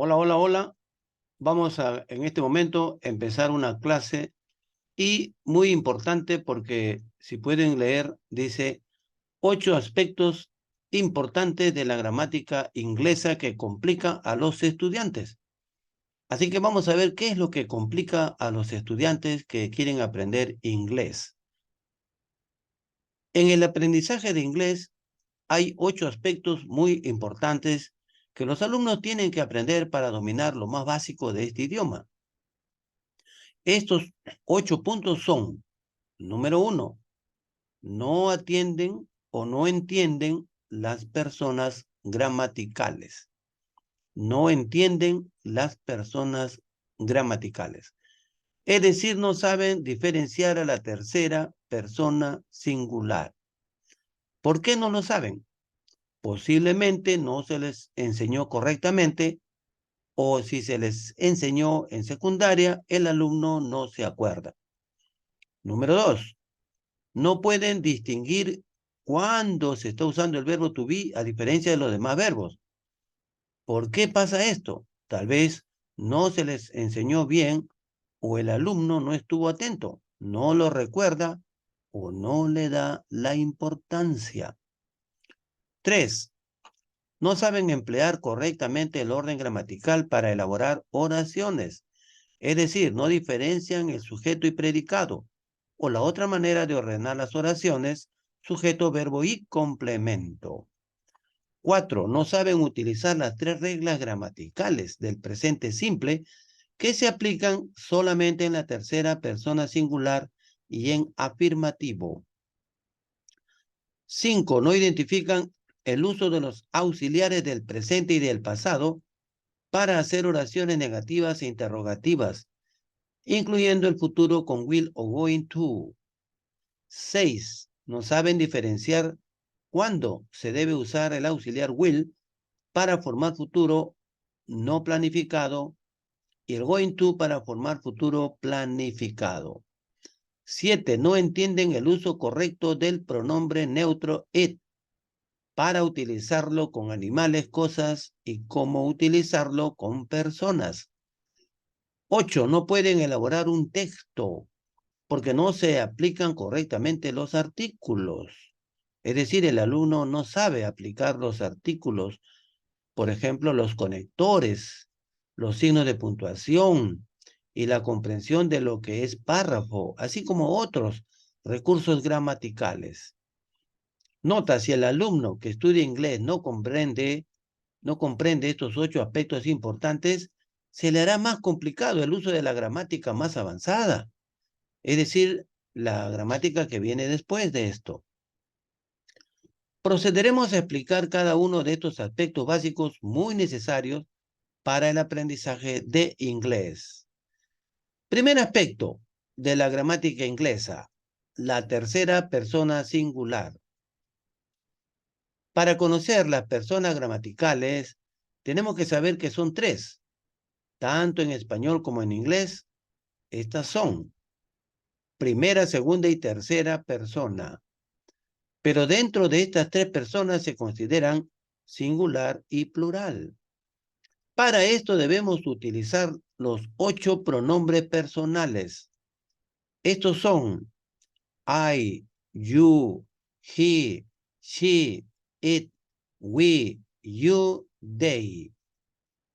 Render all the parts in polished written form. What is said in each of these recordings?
Hola, hola, hola. Vamos a, en este momento, empezar una clase y muy importante porque si pueden leer, dice 8 aspectos importantes de la gramática inglesa que complica a los estudiantes. Así que vamos a ver qué es lo que complica a los estudiantes que quieren aprender inglés. En el aprendizaje de inglés hay 8 aspectos muy importantes que los alumnos tienen que aprender para dominar lo más básico de este idioma. Estos 8 puntos son, número 1, no atienden o no entienden las personas gramaticales. No entienden las personas gramaticales. Es decir, no saben diferenciar a la tercera persona singular. ¿Por qué no lo saben? Posiblemente no se les enseñó correctamente o si se les enseñó en secundaria, el alumno no se acuerda. Número 2. No pueden distinguir cuándo se está usando el verbo to be a diferencia de los demás verbos. ¿Por qué pasa esto? Tal vez no se les enseñó bien o el alumno no estuvo atento, no lo recuerda o no le da la importancia. 3. No saben emplear correctamente el orden gramatical para elaborar oraciones. Es decir, no diferencian el sujeto y predicado. O la otra manera de ordenar las oraciones, sujeto, verbo y complemento. 4. No saben utilizar las 3 reglas gramaticales del presente simple que se aplican solamente en la tercera persona singular y en afirmativo. 5. No identifican el uso de los auxiliares del presente y del pasado para hacer oraciones negativas e interrogativas, incluyendo el futuro con will o going to. 6. No saben diferenciar cuándo se debe usar el auxiliar will para formar futuro no planificado y el going to para formar futuro planificado. 7. No entienden el uso correcto del pronombre neutro it para utilizarlo con animales, cosas y cómo utilizarlo con personas. 8. No pueden elaborar un texto porque no se aplican correctamente los artículos. Es decir, el alumno no sabe aplicar los artículos, por ejemplo, los conectores, los signos de puntuación y la comprensión de lo que es párrafo, así como otros recursos gramaticales. Nota, si el alumno que estudia inglés no comprende estos 8 aspectos importantes, se le hará más complicado el uso de la gramática más avanzada, es decir, la gramática que viene después de esto. Procederemos a explicar cada uno de estos aspectos básicos muy necesarios para el aprendizaje de inglés. Primer aspecto de la gramática inglesa, la tercera persona singular. Para conocer las personas gramaticales, tenemos que saber que son 3, tanto en español como en inglés. Estas son primera, segunda y tercera persona. Pero dentro de estas 3 personas se consideran singular y plural. Para esto debemos utilizar los 8 pronombres personales. Estos son I, you, he, she, it, we, you, they.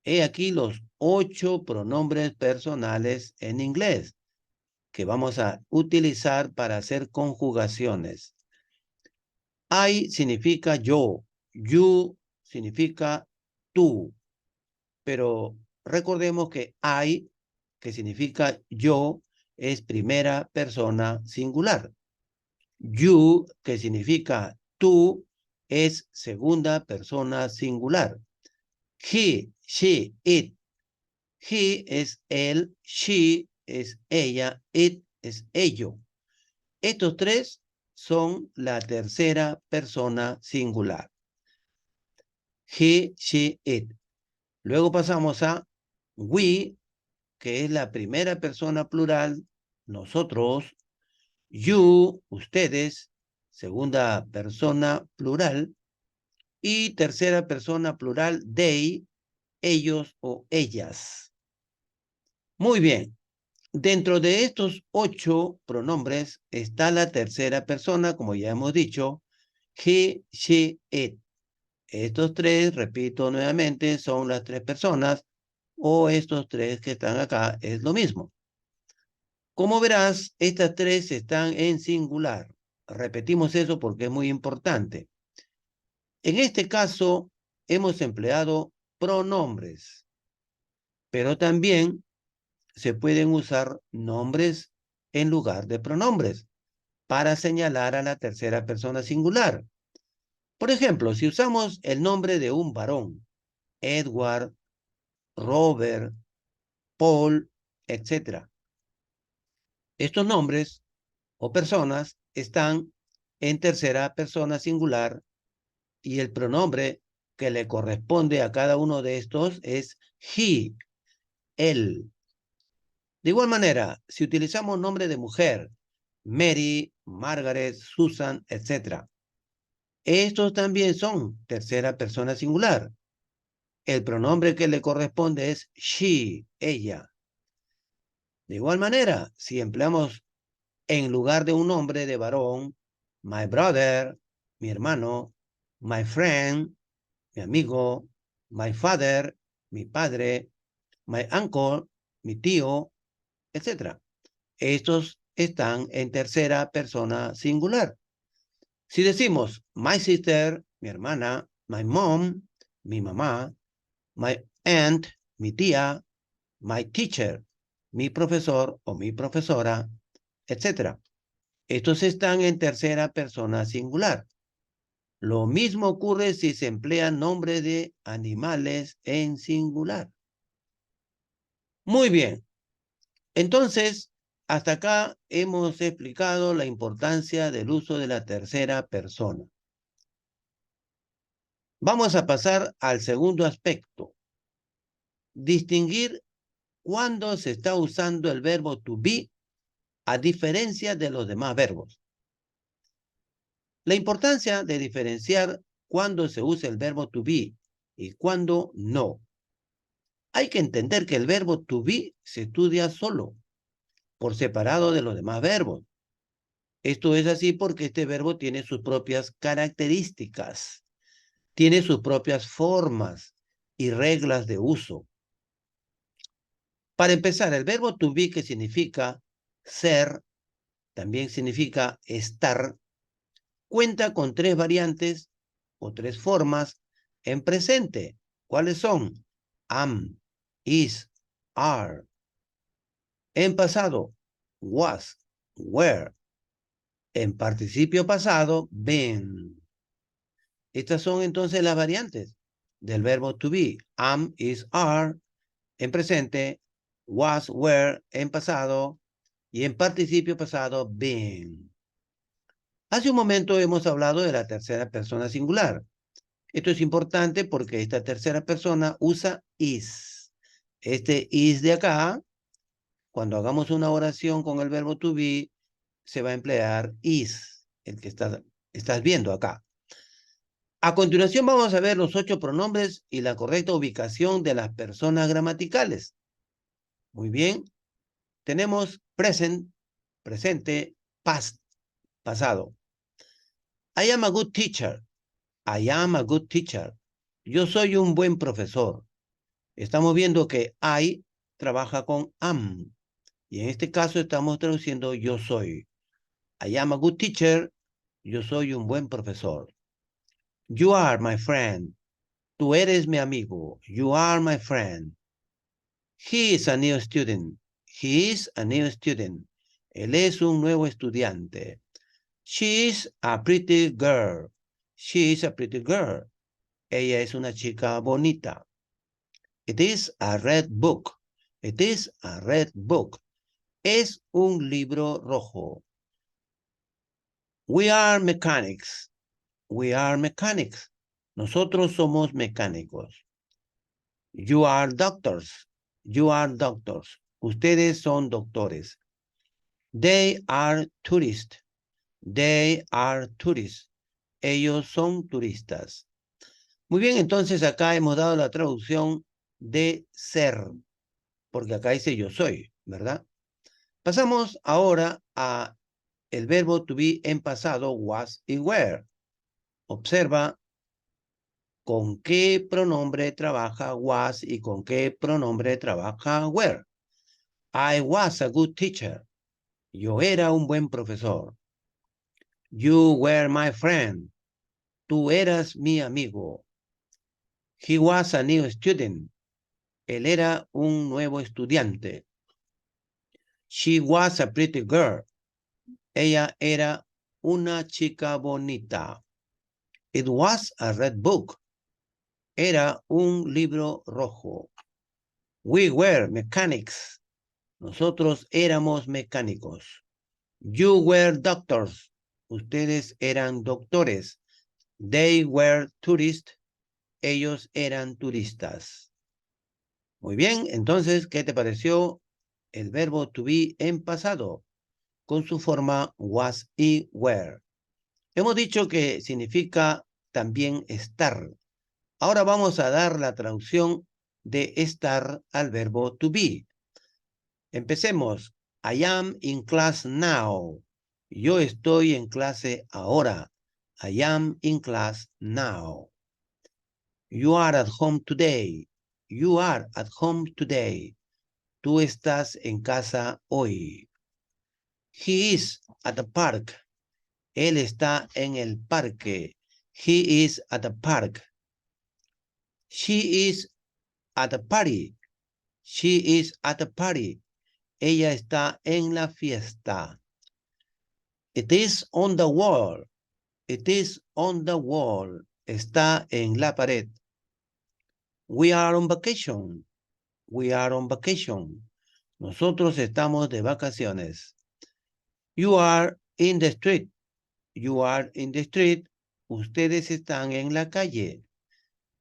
He aquí los 8 pronombres personales en inglés que vamos a utilizar para hacer conjugaciones. I significa yo, you significa tú, pero recordemos que I, que significa yo, es primera persona singular. You, que significa tú, es segunda persona singular. He, she, it. He es él, she es ella, it es ello. Estos 3 son la tercera persona singular. He, she, it. Luego pasamos a we, que es la primera persona plural, nosotros. You, ustedes, segunda persona plural. Y tercera persona plural, they, ellos o ellas. Muy bien. Dentro de estos 8 pronombres está la tercera persona, como ya hemos dicho, he, she, it. Estos 3, repito nuevamente, son las 3 personas o estos 3 que están acá, es lo mismo. Como verás, estas 3 están en singular. Repetimos eso porque es muy importante. En este caso, hemos empleado pronombres, pero también se pueden usar nombres en lugar de pronombres para señalar a la tercera persona singular. Por ejemplo, si usamos el nombre de un varón, Edward, Robert, Paul, etc. Estos nombres o personas están en tercera persona singular y el pronombre que le corresponde a cada uno de estos es he, él. De igual manera, si utilizamos nombre de mujer, Mary, Margaret, Susan, etc., estos también son tercera persona singular. El pronombre que le corresponde es she, ella. De igual manera, si empleamos en lugar de un nombre de varón, my brother, mi hermano, my friend, mi amigo, my father, mi padre, my uncle, mi tío, etc. Estos están en tercera persona singular. Si decimos my sister, mi hermana, my mom, mi mamá, my aunt, mi tía, my teacher, mi profesor o mi profesora, etc. Estos están en tercera persona singular. Lo mismo ocurre si se emplean nombres de animales en singular. Muy bien. Entonces, hasta acá hemos explicado la importancia del uso de la tercera persona. Vamos a pasar al segundo aspecto. Distinguir cuándo se está usando el verbo to be a diferencia de los demás verbos. La importancia de diferenciar cuándo se usa el verbo to be y cuándo no. Hay que entender que el verbo to be se estudia solo, por separado de los demás verbos. Esto es así porque este verbo tiene sus propias características, tiene sus propias formas y reglas de uso. Para empezar, el verbo to be, que significa ser, también significa estar, cuenta con 3 variantes o 3 formas en presente. ¿Cuáles son? Am, is, are. En pasado, was, were. En participio pasado, been. Estas son entonces las variantes del verbo to be. Am, is, are. En presente, was, were. En pasado. Y en participio pasado, been. Hace un momento hemos hablado de la tercera persona singular. Esto es importante porque esta tercera persona usa is. Este is de acá, cuando hagamos una oración con el verbo to be, se va a emplear is, el que estás viendo acá. A continuación vamos a ver los 8 pronombres y la correcta ubicación de las personas gramaticales. Muy bien. Tenemos present, presente, past, pasado. I am a good teacher. I am a good teacher. Yo soy un buen profesor. Estamos viendo que I trabaja con am. Y en este caso estamos traduciendo yo soy. I am a good teacher. Yo soy un buen profesor. You are my friend. Tú eres mi amigo. You are my friend. He is a new student. He is a new student. Él es un nuevo estudiante. She is a pretty girl. She is a pretty girl. Ella es una chica bonita. It is a red book. It is a red book. Es un libro rojo. We are mechanics. We are mechanics. Nosotros somos mecánicos. You are doctors. You are doctors. Ustedes son doctores. They are tourists. They are tourists. Ellos son turistas. Muy bien, entonces acá hemos dado la traducción de ser, porque acá dice yo soy, ¿verdad? Pasamos ahora a el verbo to be en pasado, was y were. Observa con qué pronombre trabaja was y con qué pronombre trabaja were. I was a good teacher. Yo era un buen profesor. You were my friend. Tú eras mi amigo. He was a new student. Él era un nuevo estudiante. She was a pretty girl. Ella era una chica bonita. It was a red book. Era un libro rojo. We were mechanics. Nosotros éramos mecánicos. You were doctors. Ustedes eran doctores. They were tourists. Ellos eran turistas. Muy bien, entonces, ¿qué te pareció el verbo to be en pasado con su forma was y were? Hemos dicho que significa también estar. Ahora vamos a dar la traducción de estar al verbo to be. Empecemos. I am in class now. Yo estoy en clase ahora. I am in class now. You are at home today. You are at home today. Tú estás en casa hoy. He is at the park. Él está en el parque. He is at the park. She is at the party. She is at the party. Ella está en la fiesta. It is on the wall. It is on the wall. Está en la pared. We are on vacation. We are on vacation. Nosotros estamos de vacaciones. You are in the street. You are in the street. Ustedes están en la calle.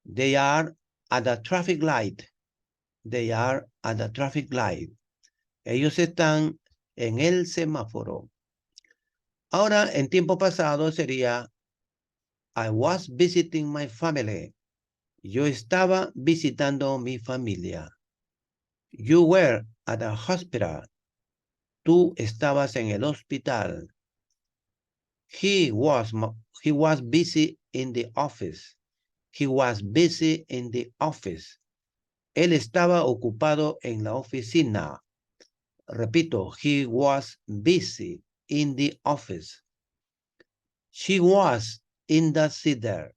They are at the traffic light. They are at the traffic light. Ellos están en el semáforo. Ahora, en tiempo pasado sería I was visiting my family. Yo estaba visitando mi familia. You were at the hospital. Tú estabas en el hospital. He was busy in the office. He was busy in the office. Él estaba ocupado en la oficina. Repito, he was busy in the office. She was in the theater.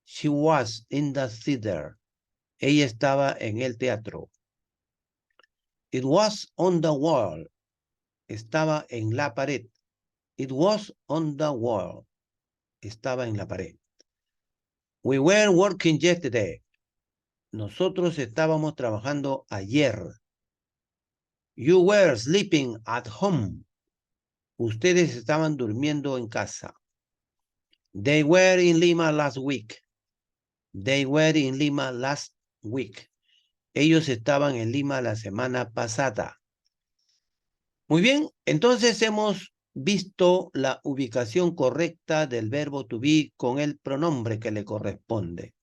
She was in the theater. Ella estaba en el teatro. It was on the wall. Estaba en la pared. It was on the wall. Estaba en la pared. We were working yesterday. Nosotros estábamos trabajando ayer. You were sleeping at home. Ustedes estaban durmiendo en casa. They were in Lima last week. They were in Lima last week. Ellos estaban en Lima la semana pasada. Muy bien, entonces hemos visto la ubicación correcta del verbo to be con el pronombre que le corresponde.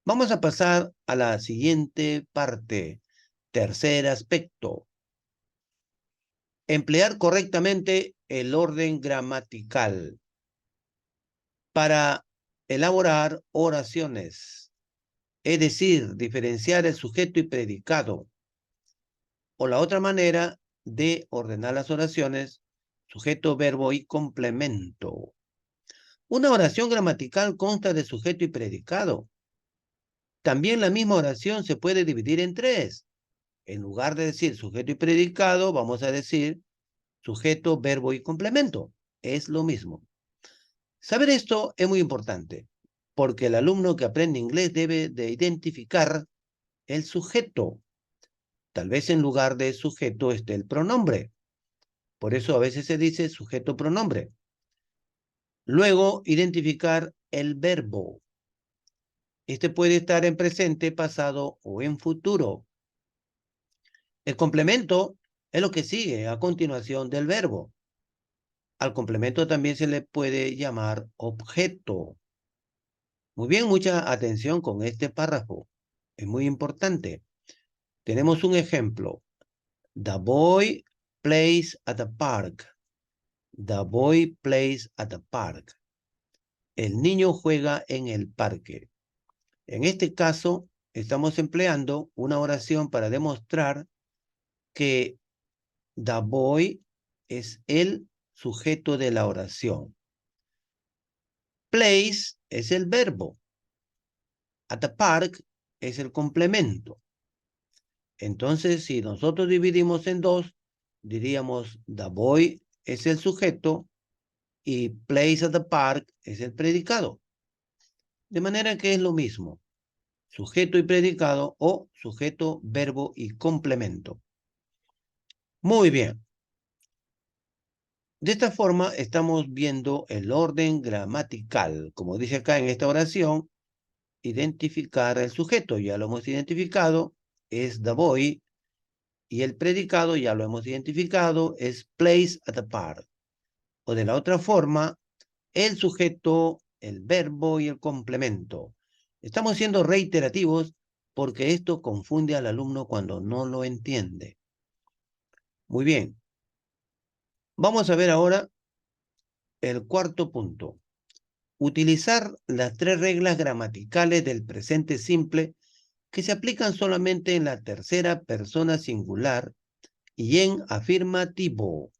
Vamos a pasar a la siguiente parte. Tercer aspecto. Emplear correctamente el orden gramatical para elaborar oraciones. Es decir, diferenciar el sujeto y predicado. O la otra manera de ordenar las oraciones, sujeto, verbo y complemento. Una oración gramatical consta de sujeto y predicado. También la misma oración se puede dividir en tres. En lugar de decir sujeto y predicado, vamos a decir sujeto, verbo y complemento. Es lo mismo. Saber esto es muy importante, porque el alumno que aprende inglés debe de identificar el sujeto. Tal vez en lugar de sujeto esté el pronombre. Por eso a veces se dice sujeto-pronombre. Luego, identificar el verbo. Este puede estar en presente, pasado o en futuro. El complemento es lo que sigue a continuación del verbo. Al complemento también se le puede llamar objeto. Muy bien, mucha atención con este párrafo. Es muy importante. Tenemos un ejemplo. The boy plays at the park. The boy plays at the park. El niño juega en el parque. En este caso, estamos empleando una oración para demostrar que the boy es el sujeto de la oración. Plays es el verbo. At the park es el complemento. Entonces, si nosotros dividimos en dos, diríamos the boy es el sujeto y plays at the park es el predicado. De manera que es lo mismo, sujeto y predicado o sujeto, verbo y complemento. Muy bien. De esta forma estamos viendo el orden gramatical. Como dice acá en esta oración, identificar el sujeto. Ya lo hemos identificado, es the boy. Y el predicado, ya lo hemos identificado, es plays at the park. O de la otra forma, el sujeto, el verbo y el complemento. Estamos siendo reiterativos porque esto confunde al alumno cuando no lo entiende. Muy bien. Vamos a ver ahora el cuarto punto. Utilizar las 3 reglas gramaticales del presente simple que se aplican solamente en la tercera persona singular y en afirmativo.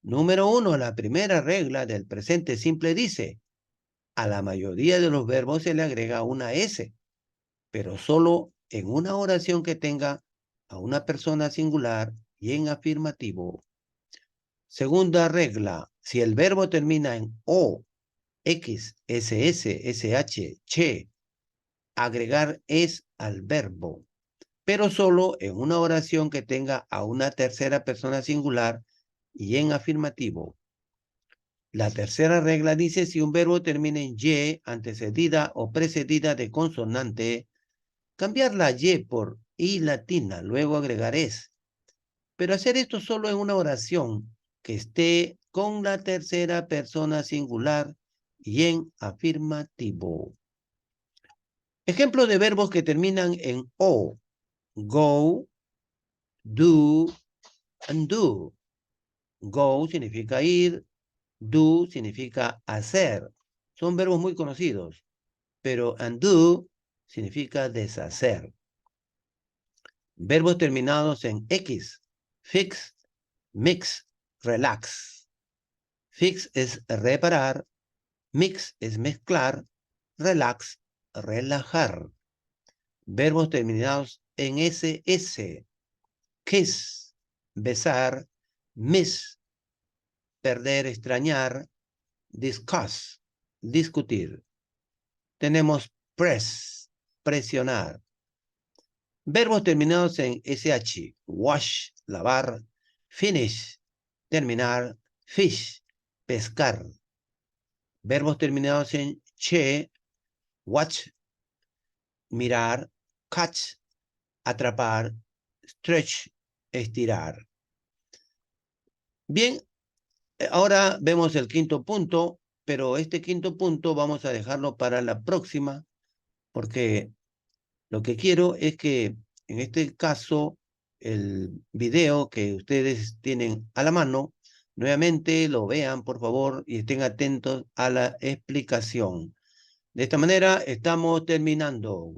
Número 1, la primera regla del presente simple dice, a la mayoría de los verbos se le agrega una S, pero solo en una oración que tenga a una persona singular y en afirmativo. Segunda regla, si el verbo termina en O, X, SS, SH, che, agregar es al verbo, pero solo en una oración que tenga a una tercera persona singular y en afirmativo. La tercera regla dice si un verbo termina en Y, antecedida o precedida de consonante, cambiar la Y por I latina, luego agregar es. Pero hacer esto solo en una oración que esté con la tercera persona singular y en afirmativo. Ejemplos de verbos que terminan en O. Go, do, and do. Go significa ir, do significa hacer. Son verbos muy conocidos, pero undo significa deshacer. Verbos terminados en X. Fix, mix, relax. Fix es reparar, mix es mezclar, relax, relajar. Verbos terminados en SS. Kiss, besar, miss, perder, extrañar, discuss, discutir. Tenemos press, presionar. Verbos terminados en SH, wash, lavar, finish, terminar, fish, pescar. Verbos terminados en che, watch, mirar, catch, atrapar, stretch, estirar. Bien, ahora vemos el quinto punto, pero este quinto punto vamos a dejarlo para la próxima, porque lo que quiero es que en este caso el video que ustedes tienen a la mano, nuevamente lo vean por favor y estén atentos a la explicación. De esta manera estamos terminando.